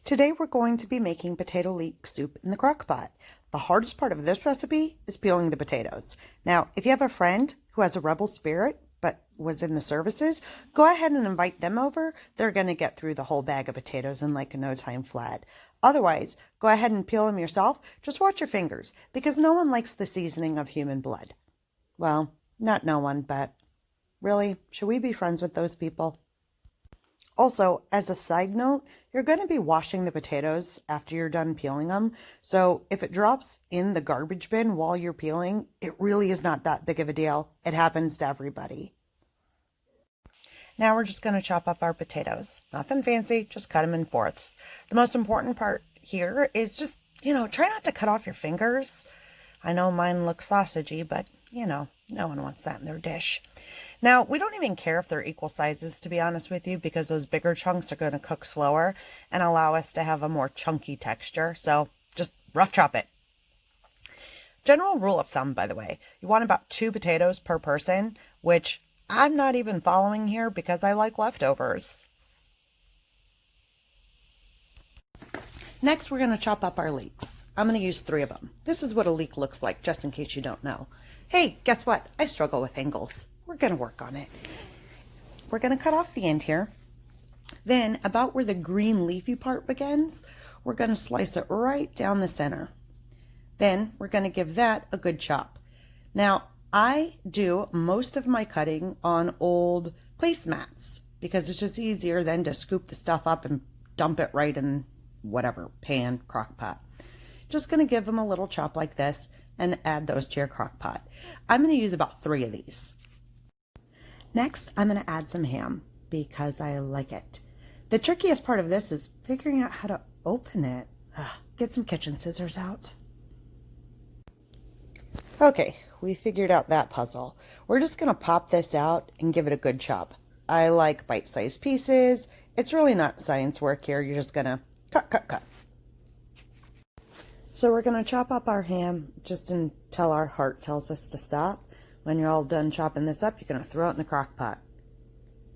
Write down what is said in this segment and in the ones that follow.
Today we're going to be making potato leek soup in the crock pot. The hardest part of this recipe is peeling the potatoes. Now, if you have a friend who has a rebel spirit but was in the services, go ahead and invite them over. They're going to get through the whole bag of potatoes in like no time flat. Otherwise, go ahead and peel them yourself. Just watch your fingers because no one likes the seasoning of human blood. Well, not no one, but really, should we be friends with those people? Also, as a side note, you're going to be washing the potatoes after you're done peeling them. So if it drops in the garbage bin while you're peeling, it really is not that big of a deal. It happens to everybody. Now we're just going to chop up our potatoes. Nothing fancy, just cut them in fourths. The most important part here is just, try not to cut off your fingers. I know mine look sausagey, but, no one wants that in their dish. Now, we don't even care if they're equal sizes, to be honest with you, because those bigger chunks are going to cook slower and allow us to have a more chunky texture. So just rough chop it. General rule of thumb, by the way, you want about 2 potatoes per person, which I'm not even following here because I like leftovers. Next, we're going to chop up our leeks. I'm going to use 3 of them. This is what a leek looks like, just in case you don't know. Hey, guess what? I struggle with angles. We're going to work on it. We're going to cut off the end here. Then, about where the green leafy part begins, we're going to slice it right down the center. Then, we're going to give that a good chop. Now, I do most of my cutting on old placemats because it's just easier than to scoop the stuff up and dump it right in whatever, pan, crock pot. Just going to give them a little chop like this and add those to your crock pot. I'm going to use about 3 of these. Next, I'm going to add some ham because I like it. The trickiest part of this is figuring out how to open it. Get some kitchen scissors out. Okay, we figured out that puzzle. We're just going to pop this out and give it a good chop. I like bite-sized pieces. It's really not science work here. You're just going to cut. So we're going to chop up our ham just until our heart tells us to stop. When you're all done chopping this up, you're going to throw it in the crock pot.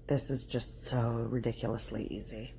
This is just so ridiculously easy.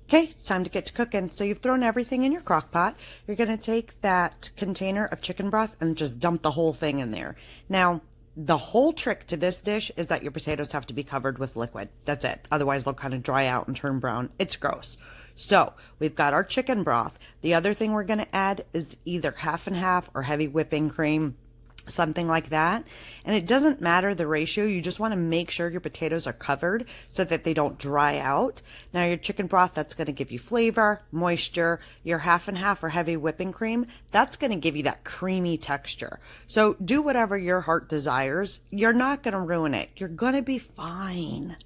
Okay, it's time to get to cooking. So you've thrown everything in your crock pot. You're going to take that container of chicken broth and just dump the whole thing in there. Now, the whole trick to this dish is that your potatoes have to be covered with liquid. That's it. Otherwise, they'll kind of dry out and turn brown. It's gross. So we've got our chicken broth. The other thing we're going to add is either half and half or heavy whipping cream, something like that. And it doesn't matter the ratio. You just want to make sure your potatoes are covered so that they don't dry out. Now your chicken broth, that's going to give you flavor, moisture. Your half and half or heavy whipping cream, that's going to give you that creamy texture. So do whatever your heart desires. You're not going to ruin it. You're going to be fine.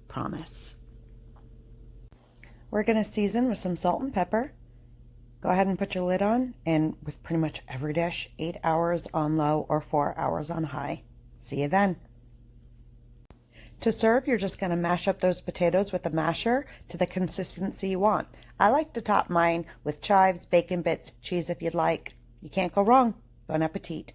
Promise. We're going to season with some salt and pepper. Go ahead and put your lid on, and with pretty much every dish, 8 hours on low or 4 hours on high. See you then. To serve, you're just going to mash up those potatoes with a masher to the consistency you want. I like to top mine with chives, bacon bits, cheese if you'd like. You can't go wrong. Bon appetit.